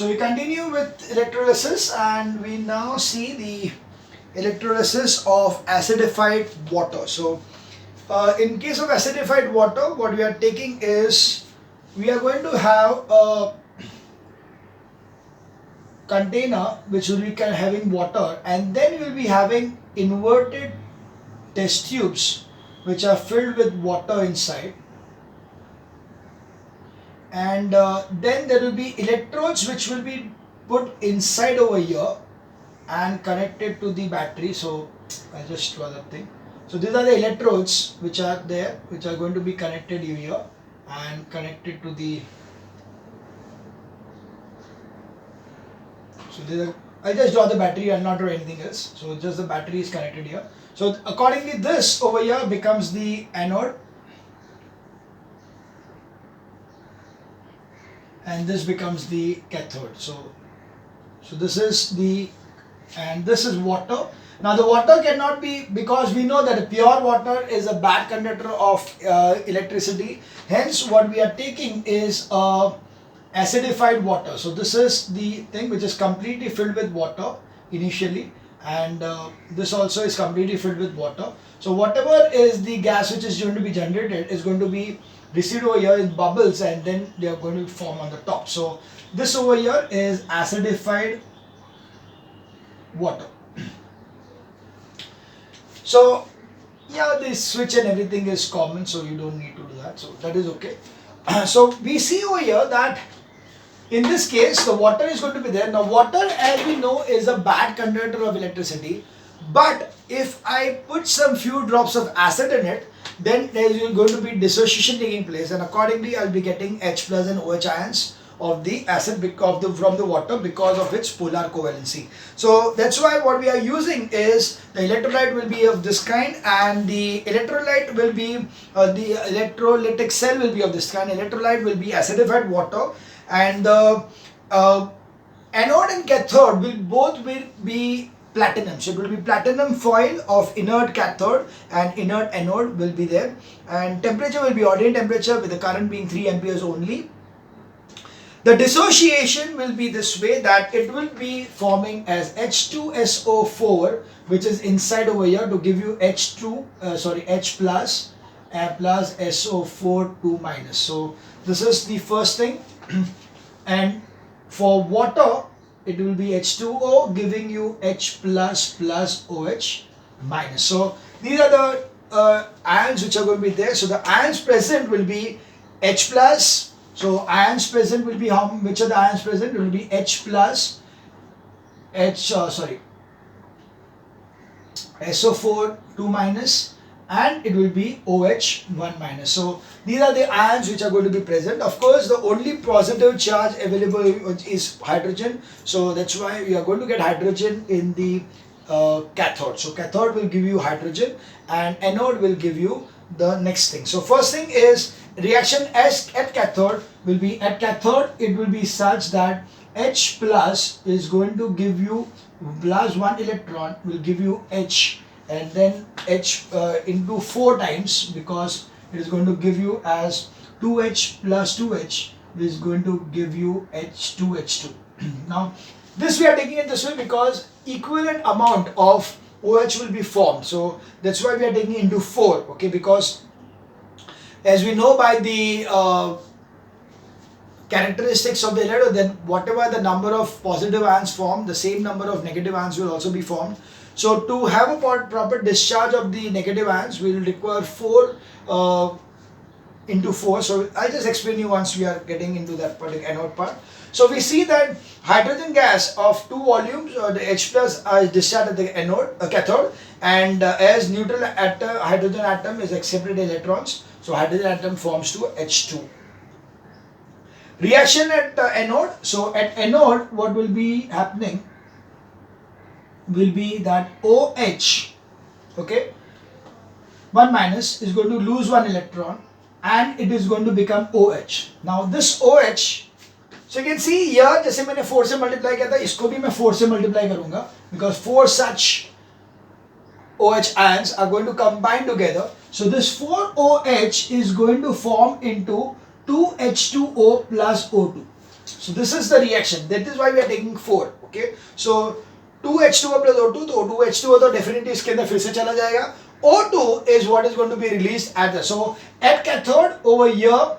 So we continue with electrolysis, and we now see the electrolysis of acidified water. So in case of acidified water, what we are taking is, we are going to have a container which will be having water, and then we will be having inverted test tubes which are filled with water inside, and then there will be electrodes which will be put inside over here and connected to the battery. So I'll just draw that thing. So these are the electrodes which are there, which are going to be connected here and connected to the, so these are, I just draw the battery, I'll not draw anything else. So just the battery is connected here. So accordingly, this over here becomes the anode, and this becomes the cathode. So this is the, and this is water. Now the water cannot be, because we know that pure water is a bad conductor of electricity. Hence what we are taking is acidified water. So this is the thing which is completely filled with water initially, and this also is completely filled with water. So whatever is the gas which is going to be generated is going to be received over here in bubbles, and then they are going to form on the top. So this over here is acidified water. So yeah, the switch and everything is common, so you don't need to do that, so that is okay. So we see over here that in this case the water is going to be there. Now water, as we know, is a bad conductor of electricity, but if I put some few drops of acid in it, then there is going to be dissociation taking place, and accordingly I'll be getting H plus and OH ions of the acid from the water, because of its polar covalency. So that's why what we are using is, the electrolyte will be of this kind, and the electrolyte will be the electrolytic cell will be of this kind. Electrolyte will be acidified water, and the anode and cathode will both be platinum. So it will be platinum foil of inert cathode, and inert anode will be there, and temperature will be ordinary temperature with the current being 3 amperes only. The dissociation will be this way, that it will be forming as H2SO4, which is inside over here, to give you H plus plus SO4 2 minus. So this is the first thing. And for water, it will be H2O, giving you H plus plus OH minus. So these are the ions which are going to be there. So the ions present will be H plus. So ions present will be which are the ions present? It will be H plus, SO4 2 minus, and it will be OH 1 minus. So these are the ions which are going to be present. Of course, the only positive charge available is hydrogen. So that's why we are going to get hydrogen in the cathode. So cathode will give you hydrogen, and anode will give you the next thing. So first thing is, reaction S at cathode will be, at cathode it will be such that H plus is going to give you plus 1 electron, will give you H, and then H into 4 times, because it is going to give you as 2H plus 2H, which is going to give you H2H2. Now this we are taking it this way because equivalent amount of OH will be formed. So that's why we are taking into 4, okay, because as we know by the characteristics of the electrode, then whatever the number of positive ions formed, the same number of negative ions will also be formed. So to have a proper discharge of the negative ions, we will require 4 into 4. So I'll just explain you once we are getting into that particular anode part. So we see that hydrogen gas of 2 volumes, the H plus is discharged at the cathode, and as neutral hydrogen atom is accepted electrons, so hydrogen atom forms to H2. Reaction at anode. So at anode, what will be happening will be that OH, okay, 1 minus is going to lose 1 electron, and it is going to become OH. Now this OH, so you can see here, जैसे मैंने 4 से multiply किया था, इसको भी मैं 4 से multiply करूँगा, because 4 such OH ions are going to combine together. So this 4OH is going to form into 2H2O plus O2. So this is the reaction. That is why we are taking 4. Okay. So 2H2O plus O2, तो 2H2O तो definitely इसके अंदर फिर से चला जाएगा. O2 is what is going to be released at the, so at cathode over here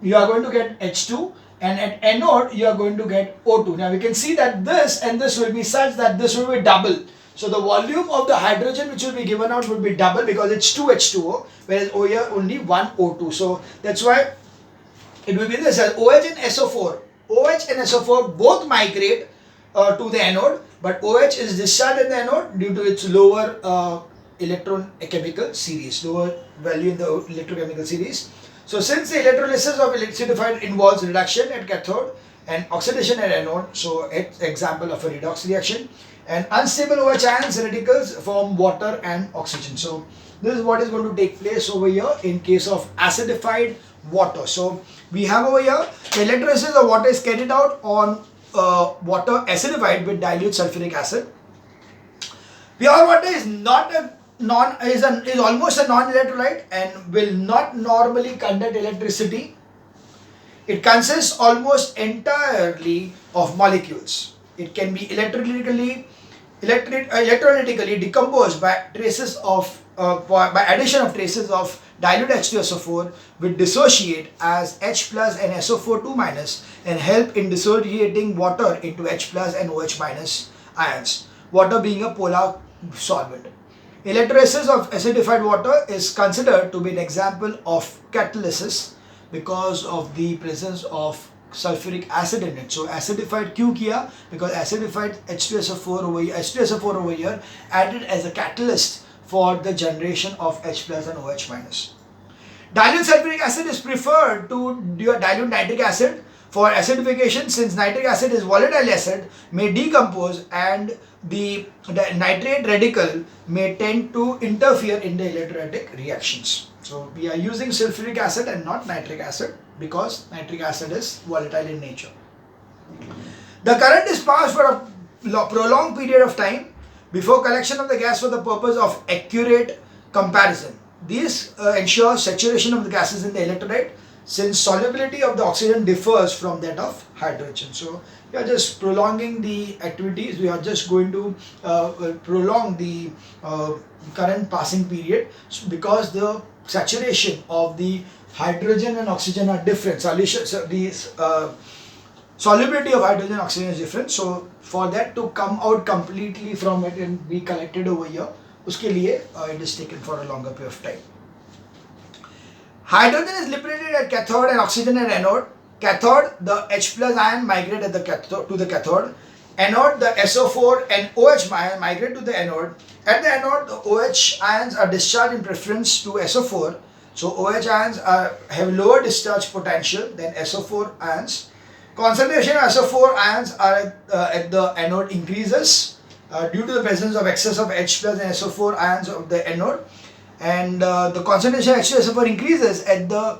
you are going to get H2, and at anode you are going to get O2. Now we can see that this and this will be such that this will be double. So the volume of the hydrogen which will be given out will be double because it's 2H2O, whereas over here only 1 O2. So that's why it will be this as OH and SO4. OH and SO4 both migrate to the anode, but OH is discharged in the anode due to its lower electrochemical series, lower value in the electrochemical series. So since the electrolysis of acidified involves reduction at cathode and oxidation at anode, so it's example of a redox reaction, and unstable OH ions radicals form water and oxygen. So this is what is going to take place over here in case of acidified water. So we have over here the electrolysis of water is carried out on water acidified with dilute sulfuric acid. Pure water is not a is almost a non-electrolyte and will not normally conduct electricity. It consists almost entirely of molecules. It can be electrolytically decomposed by traces of by addition of traces of dilute H2SO4 which dissociate as H plus and SO4 2 minus and help in dissociating water into H plus and OH minus ions, water being a polar solvent. Electrolysis of acidified water is considered to be an example of catalysis because of the presence of sulfuric acid in it. So acidified क्यों किया? Because acidified H2SO4 over here added as a catalyst for the generation of H plus and OH minus. Dilute sulfuric acid is preferred to dilute nitric acid for acidification, since nitric acid is volatile acid, may decompose, and the nitrate radical may tend to interfere in the electrolytic reactions. So we are using sulfuric acid and not nitric acid because nitric acid is volatile in nature. The current is passed for a prolonged period of time before collection of the gas for the purpose of accurate comparison. This ensures saturation of the gases in the electrolyte, since solubility of the oxygen differs from that of hydrogen. So we are just prolonging the activities, we are just going to prolong the current passing period because the saturation of the hydrogen and oxygen are different. So the solubility of hydrogen and oxygen is different. So for that to come out completely from it and be collected over here, uske liye it is taken for a longer period of time. Hydrogen is liberated at cathode and oxygen at anode. Cathode, the H plus ion migrate at the cathode to the cathode. Anode, the SO4 and OH ion migrate to the anode. At the anode, the OH ions are discharged in preference to SO4. So OH ions have lower discharge potential than SO4 ions. Concentration of SO4 ions are at the anode increases due to the presence of excess of H plus and SO4 ions of the anode. And the concentration of H2SO4 increases at the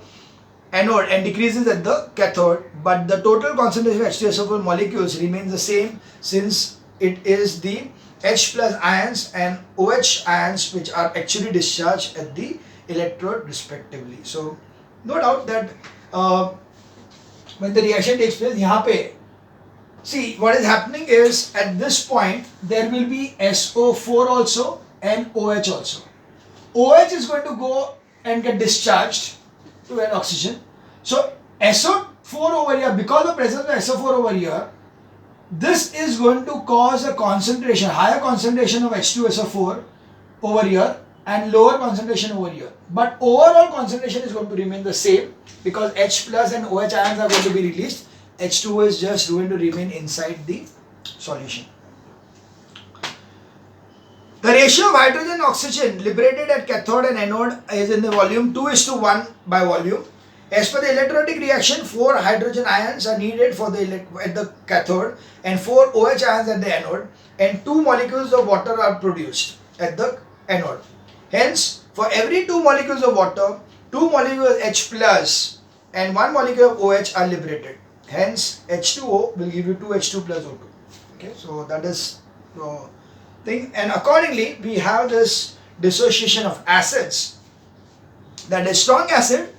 anode and decreases at the cathode, but the total concentration of H2SO4 molecules remains the same, since it is the H plus ions and OH ions which are actually discharged at the electrode respectively. So no doubt that when the reaction takes place, यहाँ पे see what is happening is at this point there will be SO4 also and OH also. OH is going to go and get discharged to an oxygen. So SO4 over here, because of presence of SO4 over here, this is going to cause a concentration, higher concentration of H2SO4 over here and lower concentration over here. But overall concentration is going to remain the same because H plus and OH ions are going to be released. H2O is just going to remain inside the solution. The ratio of hydrogen and oxygen liberated at cathode and anode is in the volume 2:1 by volume. As per the electrolytic reaction, 4 hydrogen ions are needed for at the cathode and 4 OH ions at the anode, and 2 molecules of water are produced at the anode. Hence, for every 2 molecules of water, 2 molecules H plus and 1 molecule of OH are liberated. Hence, H2O will give you 2H2 plus O2. Okay, so that is the thing, and accordingly we have this dissociation of acids. That is strong acid,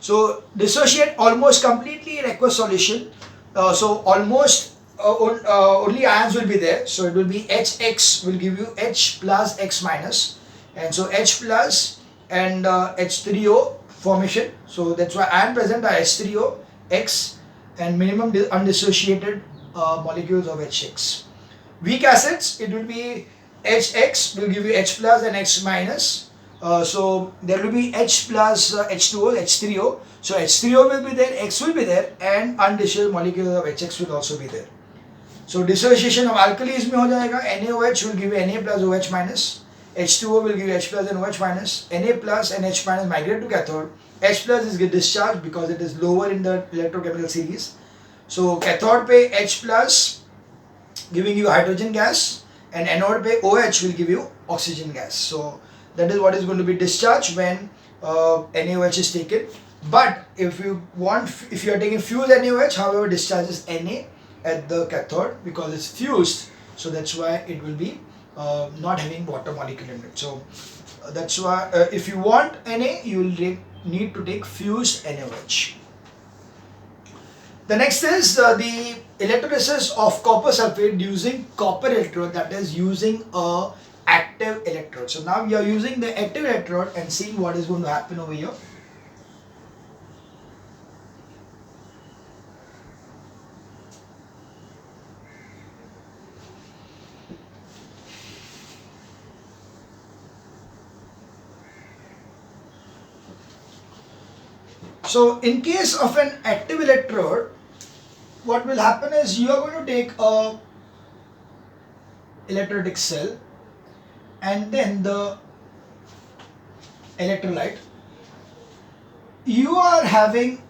so dissociate almost completely in aqueous solution So almost only ions will be there. So it will be HX will give you H plus X minus, and so H plus and H3O formation. So that's why ion present are H3O, X, and minimum undissociated molecules of HX. Weak acids, it will be HX will give you H plus and X minus. So there will be H plus H2O, H3O. So H3O will be there, X will be there, and undissociated molecules of HX will also be there. So dissociation of alkalis में हो जाएगा. NaOH will give you Na plus OH minus. H2O will give you H plus and OH minus. Na plus and H minus migrate to cathode. H plus is get discharged because it is lower in the electrochemical series. So cathode पे H plus giving you hydrogen gas, and anode पे OH will give you oxygen gas. So that is what is going to be discharged when NaOH is taken. But if you are taking fused NaOH, however, discharges Na at the cathode because it's fused. So that's why it will be not having water molecule in it. So that's why if you want Na, you will need to take fused NaOH. The next is the electrolysis of copper sulfate using copper electrode, that is using a active electrode. So now we are using the active electrode and seeing what is going to happen over here. So in case of an active electrode, what will happen is you are going to take a electrolytic cell and then the electrolyte. You are having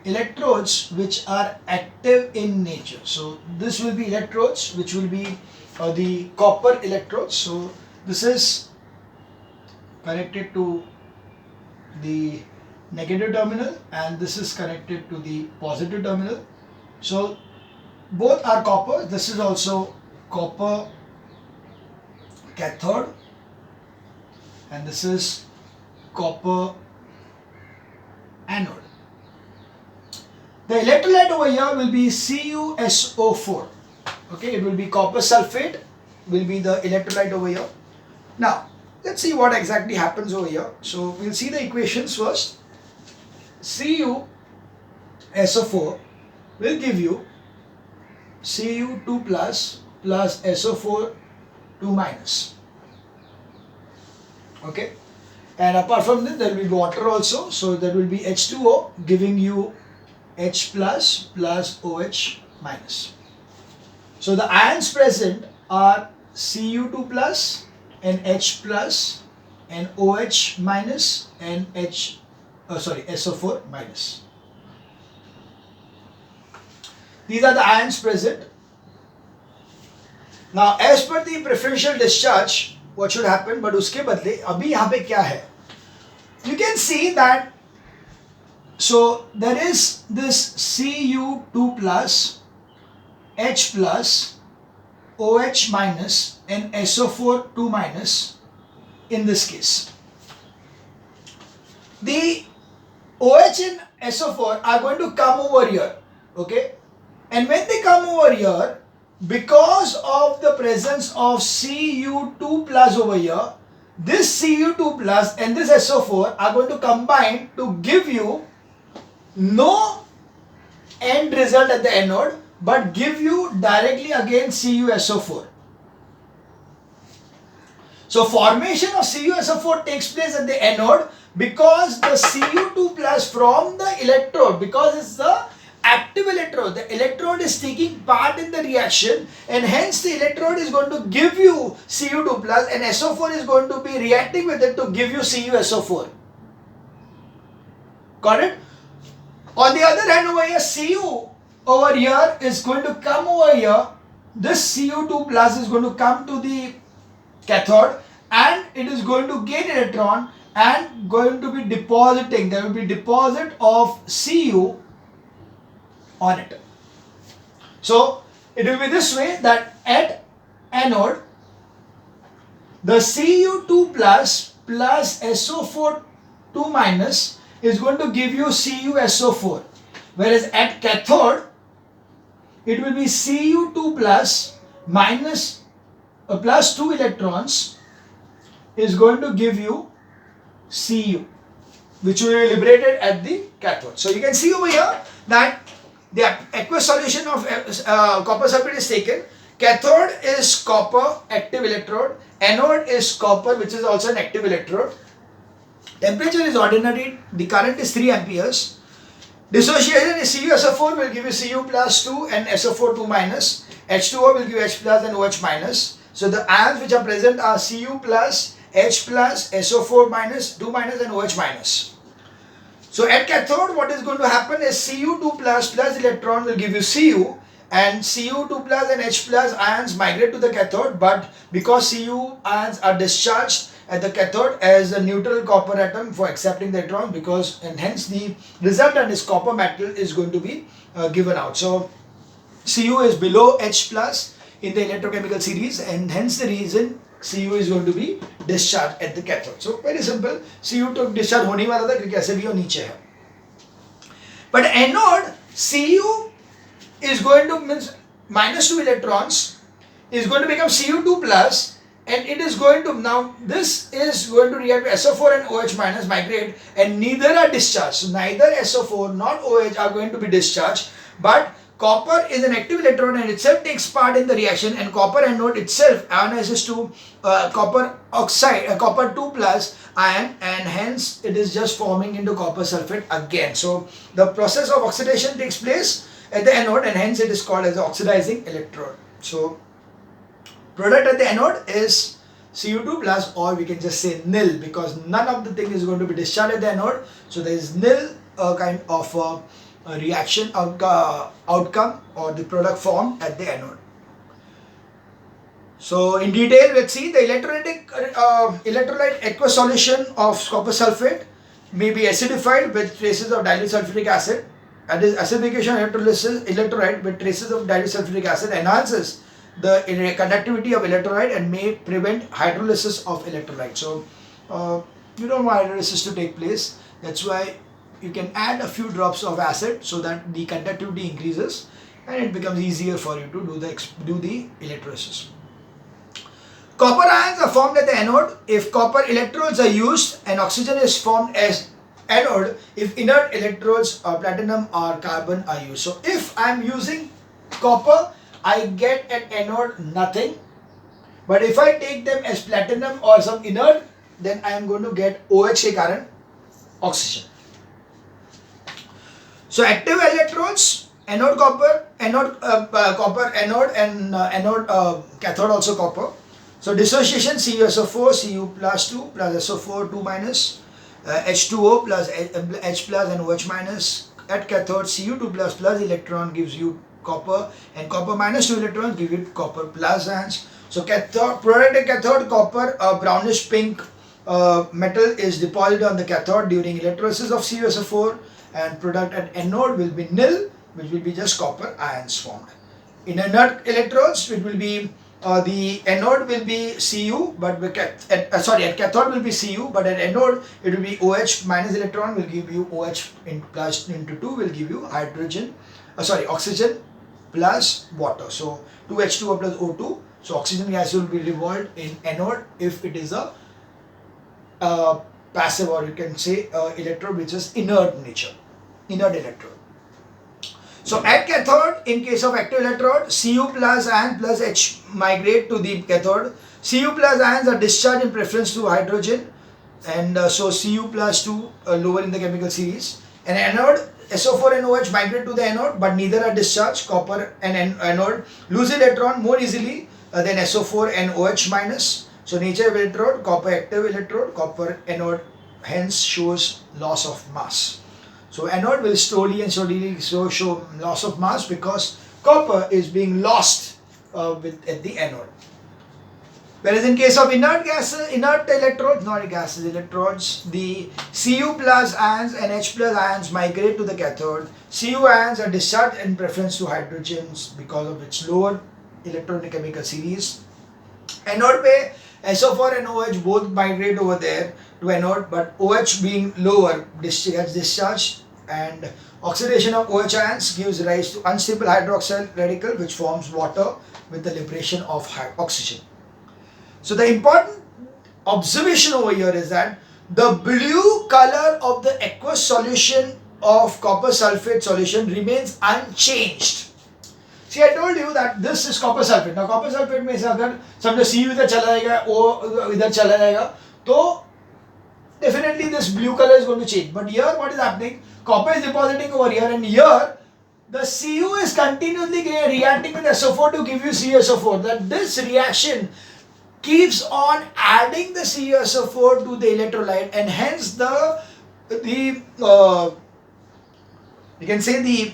electrodes which are active in nature. So this will be electrodes which will be the copper electrodes. So this is connected to the negative terminal and this is connected to the positive terminal. So both are copper. This is also copper cathode and this is copper anode. The electrolyte over here will be CuSO4. Okay, it will be copper sulfate will be the electrolyte over here. Now let's see what exactly happens over here. So we'll see the equations first. CuSO4 will give you Cu2 plus SO4 2 minus. Okay, and apart from this there will be water also. So there will be H2O giving you H plus OH minus. So the ions present are Cu2 plus and H plus and OH minus and SO4 minus. These are the ions present. Now as per the preferential discharge, what should happen? But उसके बदले अभी यहाँ पे क्या है? You can see that. So there is this Cu2 plus, H plus, OH minus and SO4 2 minus in this case. The OH and SO4 are going to come over here, okay? And when they come over here, because of the presence of Cu2 plus over here, this Cu2 plus and this SO4 are going to combine to give you no end result at the anode, but give you directly again CuSO4. So formation of CuSO4 takes place at the anode because the Cu2 plus from the electrode, because it's the active electrode, the electrode is taking part in the reaction and hence the electrode is going to give you Cu2 plus and SO4 is going to be reacting with it to give you CuSO4. Got it? On the other hand over here, Cu over here is going to come over here. This Cu2 plus is going to come to the cathode and it is going to gain electron and going to be depositing. There will be deposit of Cu on it. So it will be this way that at anode the Cu2 plus SO4 2 minus is going to give you CuSO4. Whereas at cathode, it will be Cu2 plus minus plus 2 electrons is going to give you Cu, which will be liberated at the cathode. So you can see over here that the aqueous solution of copper sulfate is taken. Cathode is copper active electrode, anode is copper, which is also an active electrode. Temperature is ordinary, the current is 3 amperes. Dissociation is CuSO4 will give you Cu plus 2 and SO4 2 minus. H2O will give you H plus and OH minus. So the ions which are present are Cu plus, H plus, SO4 minus, 2 minus and OH minus. So at cathode, what is going to happen is Cu2 plus electron will give you Cu, and Cu2 plus and H plus ions migrate to the cathode, but because Cu ions are discharged at the cathode as a neutral copper atom for accepting the electron, and hence the resultant is copper metal is going to be given out. So Cu is below H plus in the electrochemical series, and hence the reason Cu is going to be discharged at the cathode. So very simple, Cu तो discharge होने वाला था क्योंकि ऐसे भी वो नीचे है. But anode, Cu is going to means minus 2 electrons is going to become Cu2 plus, and it is going to, now this is going to react with SO4 and OH minus migrate, and neither are discharged. So neither SO4 nor OH are going to be discharged, but copper is an active electron and itself takes part in the reaction, and copper anode itself ionizes to copper oxide, copper 2 plus ion, and hence it is just forming into copper sulfate again. So the process of oxidation takes place at the anode, and hence it is called as the oxidizing electrode. So product at the anode is Cu2 plus, or we can just say nil, because none of the thing is going to be discharged at the anode. So there is nil kind of a reaction outcome or the product formed at the anode. So in detail, let's see the electrolyte aqueous solution of copper sulfate may be acidified with traces of dilute sulfuric acid. That is, acidification of electrolyte with traces of dilute sulfuric acid enhances the conductivity of electrolyte and may prevent hydrolysis of electrolyte. So you don't want hydrolysis to take place. That's why you can add a few drops of acid so that the conductivity increases and it becomes easier for you to do the electrolysis. Copper ions are formed at the anode if copper electrodes are used, and oxygen is formed as anode if inert electrodes or platinum or carbon are used. So if I am using copper, I get at anode nothing, but if I take them as platinum or some inert, then I am going to get OH के कारण oxygen. So active electrodes, anode copper, copper anode, and anode cathode also copper. So dissociation CuSO4, Cu plus 2 plus SO4 2 minus, H2O plus H plus and OH minus. At cathode, Cu2 plus electron gives you copper, and copper minus 2 electrons give you copper plus ions. So cathode, product at cathode, copper, brownish pink metal is deposited on the cathode during electrolysis of CuSO4, and product at anode will be nil, which will be just copper ions formed. In inert electrodes, it will be the anode will be Cu, but at cathode will be Cu, but at anode it will be OH minus electron will give you OH plus into 2 will give you hydrogen, oxygen plus water. So 2H2O plus O2. So oxygen gas will be revolved in anode if it is a passive, or you can say electrode which is inert nature, inert electrode. So at cathode, in case of active electrode, Cu plus ion plus H migrate to the cathode. Cu plus ions are discharged in preference to hydrogen, and so Cu plus 2 lower in the chemical series. And anode, SO4 and OH migrate to the anode, but neither are discharged. Copper and anode lose electron more easily than SO4 and OH minus. So nature of electrode, copper active electrode, copper anode hence shows loss of mass. So anode will slowly show loss of mass because copper is being lost at the anode. Whereas in case of inert electrodes, the Cu plus ions and H plus ions migrate to the cathode. Cu ions are discharged in preference to hydrogens because of its lower electrochemical series. Anode pe SO4 and OH both migrate over there to anode, but OH being lower gets discharged and oxidation of OH ions gives rise to unstable hydroxyl radical which forms water with the liberation of oxygen. So the important observation over here is that the blue color of the aqueous solution of copper sulfate solution remains unchanged. See, I told you that this is copper sulfate. Now copper sulfate में से अगर समझो Cu इधर चला जाएगा, O इधर चला जाएगा, तो definitely this blue color is going to change. But here what is happening? Copper is depositing over here, and here the Cu is continuously reacting with SO4 to give you CuSO4. That this reaction keeps on adding the CuSO4 to the electrolyte, and hence you can say the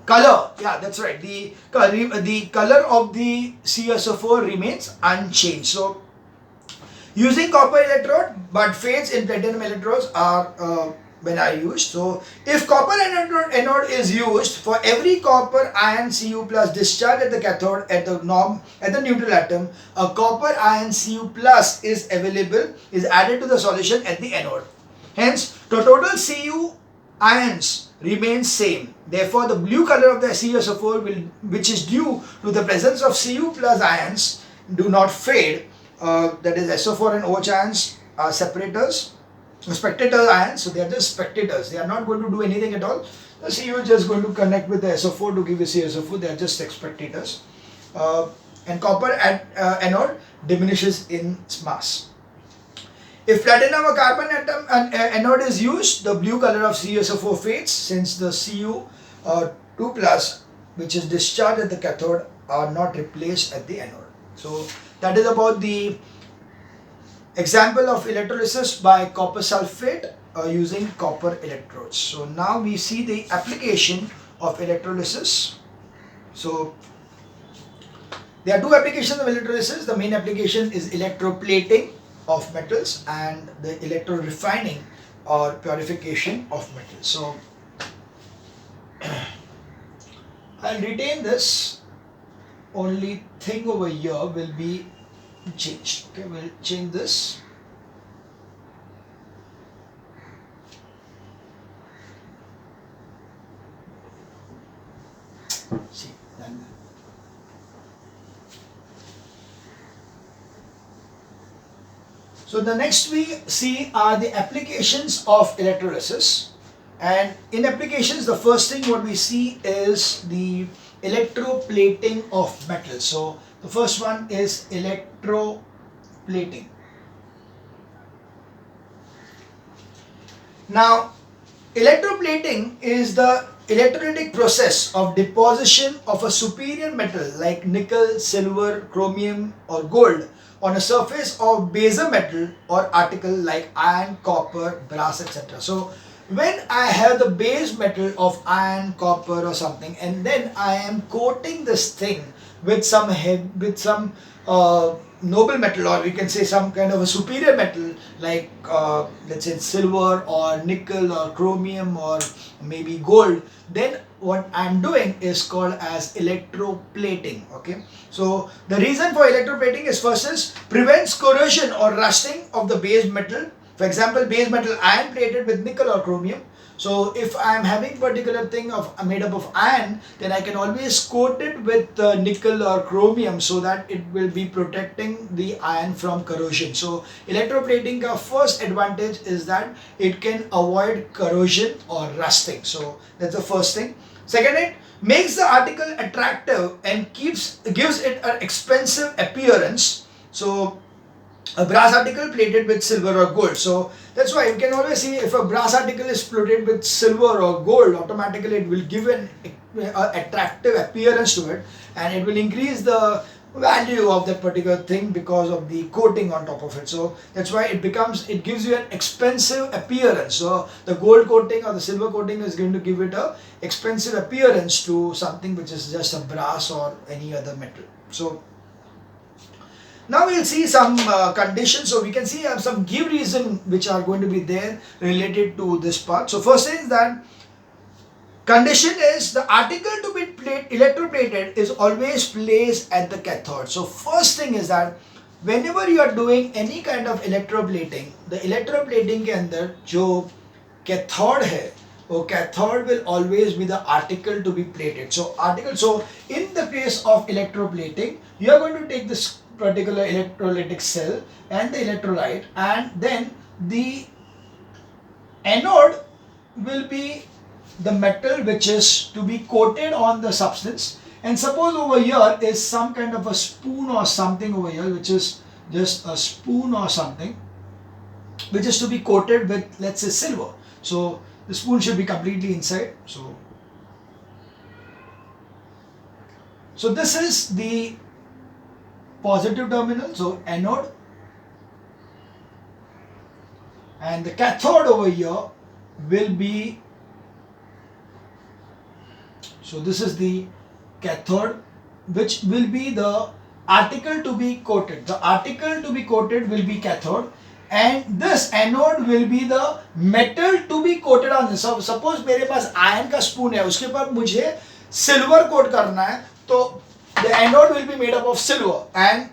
color, yeah, that's right, the color of the CuSO4 remains unchanged. So using copper electrode but fades in platinum electrodes are when are used. So if copper anode is used, for every copper ion Cu plus discharge at the cathode at the neutral atom, a copper ion Cu plus is added to the solution at the anode. Hence the total Cu ions remains same. Therefore the blue color of the CuSO4 which is due to the presence of Cu plus ions do not fade. That is SO4 and OH ions are separators, spectator ions, so they are just spectators. They are not going to do anything at all. The Cu is just going to connect with the SO4 to give you CuSO4. They are just spectators. And copper anode diminishes in mass. If platinum or carbon atom anode is used, the blue color of CuSO4 fades since the Cu2 plus which is discharged at the cathode are not replaced at the anode. So that is about the example of electrolysis by copper sulfate using copper electrodes. So now we see the application of electrolysis. So there are two applications of electrolysis. The main application is electroplating of metals and the electro-refining or purification of metals. So I'll retain this. Only thing over here will be changed. Okay, we'll change this. See, done. So the next we see are the applications of electrolysis, and in applications the first thing what we see is the electroplating of metals. So the first one is electroplating. Now electroplating is the electrolytic process of deposition of a superior metal like nickel, silver, chromium or gold on a surface of baser metal or article like iron, copper, brass, etc. So when I have the base metal of iron, copper or something, and then I am coating this thing with some noble metal, or we can say some kind of a superior metal like let's say silver or nickel or chromium or maybe gold, then what I'm doing is called as electroplating. Okay, so the reason for electroplating is first is prevents corrosion or rusting of the base metal. For example, base metal iron plated with nickel or chromium. So if I am having particular thing made up of iron, then I can always coat it with nickel or chromium so that it will be protecting the iron from corrosion. So electroplating first advantage is that it can avoid corrosion or rusting. So that's the first thing. Second, it makes the article attractive and gives it an expensive appearance. So a brass article plated with silver or gold. So that's why you can always see if a brass article is plated with silver or gold, automatically it will give an attractive appearance to it, and it will increase the value of that particular thing because of the coating on top of it. So that's why it gives you an expensive appearance. So the gold coating or the silver coating is going to give it a expensive appearance to something which is just a brass or any other metal. So now we'll see some conditions. So we can see some give reason which are going to be there related to this part. So first is that condition is the article to be electroplated is always placed at the cathode. So first thing is that whenever you are doing any kind of electroplating, the electroplating के अंदर जो cathode है cathode will always be the article to be plated. So in the case of electroplating, you are going to take this particular electrolytic cell and the electrolyte, and then the anode will be the metal which is to be coated on the substance. And suppose over here is some kind of a spoon or something over here, which is just a spoon or something, which is to be coated with, let's say, silver. So the spoon should be completely inside. So this is the positive terminal, so anode, and the cathode over here will be, so this is the cathode, which will be the article to be coated. The article to be coated will be cathode, and this anode will be the metal to be coated on this. So suppose मेरे पास ion का spoon है, उसके ऊपर मुझे silver coat करना है, तो the anode will be made up of silver and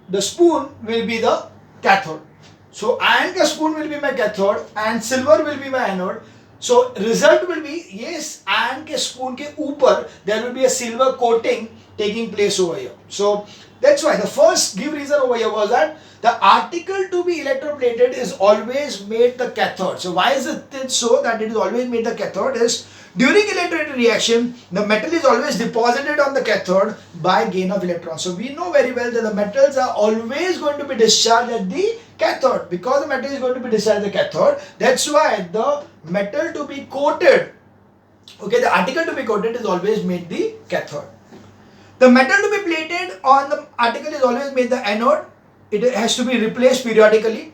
the spoon will be the cathode. So iron का spoon will be my cathode and silver will be my anode. So result will be, yes, iron के spoon के ऊपर there will be a silver coating taking place over here. So that's why the first give reason over here was that the article to be electroplated is always made the cathode. So why is it so that it is always made the cathode? Is during electrolytic reaction, the metal is always deposited on the cathode by gain of electrons. So we know very well that the metals are always going to be discharged at the cathode. Because the metal is going to be discharged at the cathode, that's why the metal to be coated, okay, the article to be coated is always made the cathode. The metal to be plated on the article is always made the anode. It has to be replaced periodically.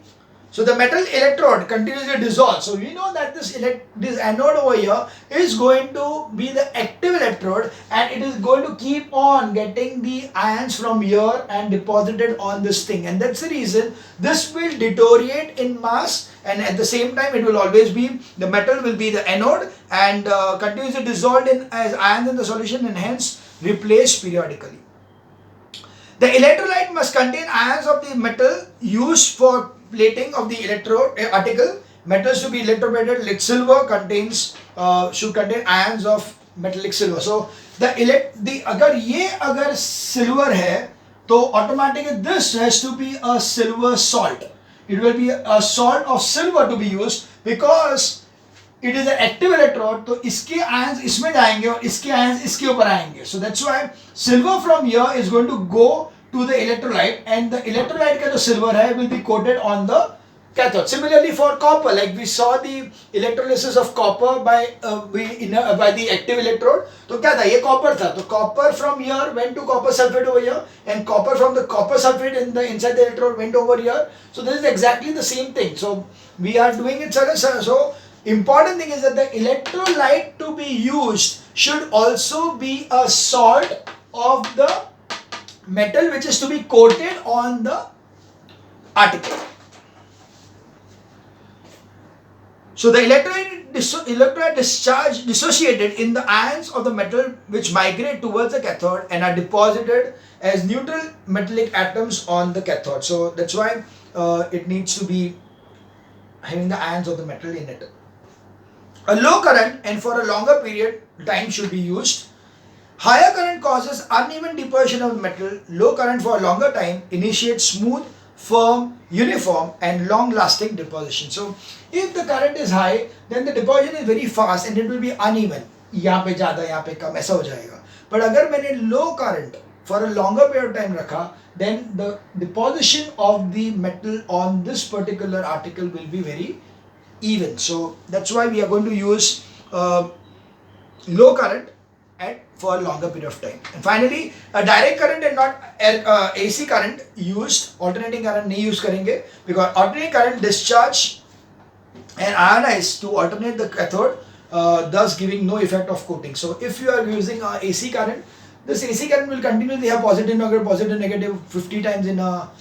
So the metal electrode continuously dissolves. So we know that this anode over here is going to be the active electrode, and it is going to keep on getting the ions from here and deposited on this thing. And that's the reason this will deteriorate in mass, and at the same time it will always be, the metal will be the anode and continuously dissolved in as ions in the solution, and hence replaced periodically. The electrolyte must contain ions of the metal used for plating of the electrode article. Metals to be electroplated, like silver contains should contain ions of metallic silver. So अगर silver है, तो automatically this has to be a silver salt. It will be a salt of silver to be used because it is an active electrode. तो इसके ions इसमें जाएंगे और इसके ions इसके ऊपर आएंगे. So that's why silver from here is going to go to the electrolyte, and the electrolyte का जो silver है will be coated on the cathode. Similarly for copper, like we saw the electrolysis of copper by the active electrode. तो क्या था, ये copper था, तो copper from here went to copper sulfate over here, and copper from the copper sulfate in the inside the electrode went over here. So this is exactly the same thing. So we are doing it. So important thing is that the electrolyte to be used should also be a salt of the metal which is to be coated on the article. So the electrolyte discharge dissociated in the ions of the metal which migrate towards the cathode and are deposited as neutral metallic atoms on the cathode. So that's why it needs to be having the ions of the metal in it. A low current and for a longer period time should be used. Higher current causes uneven deposition of metal. Low current for a longer time initiates smooth, firm, uniform and long-lasting deposition. So if the current is high, then the deposition is very fast and it will be uneven. यहाँ पे ज़्यादा, यहाँ पे कम, ऐसा हो जाएगा. But अगर मैंने low current for a longer period of time रखा, then the deposition of the metal on this particular article will be very even. So that's why we are going to use low current for a longer period of time. And finally, a direct current and not AC current used. Alternating current नहीं use करेंगे because alternating current discharge and ionize to alternate the cathode, thus giving no effect of coating. So if you are using AC current, this AC current will continuously have positive, negative 50 times in a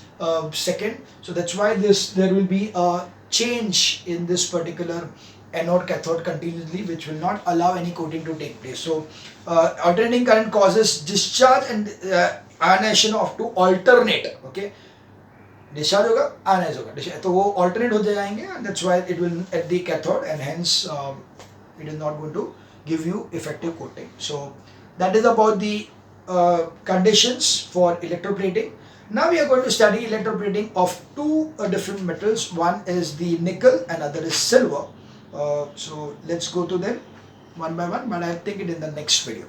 second. So that's why there will be a change in this particular anode cathode continuously, which will not allow any coating to take place. So alternating current causes discharge and ionization of to alternate. Okay, discharge होगा, ionize होगा, तो वो alternate हो जाएंगे, and that's why it will at the cathode, and hence it is not going to give you effective coating. So that is about the conditions for electroplating. Now we are going to study electroplating of two different metals. One is the nickel and other is silver. So let's go to them one by one, but I'll take it in the next video.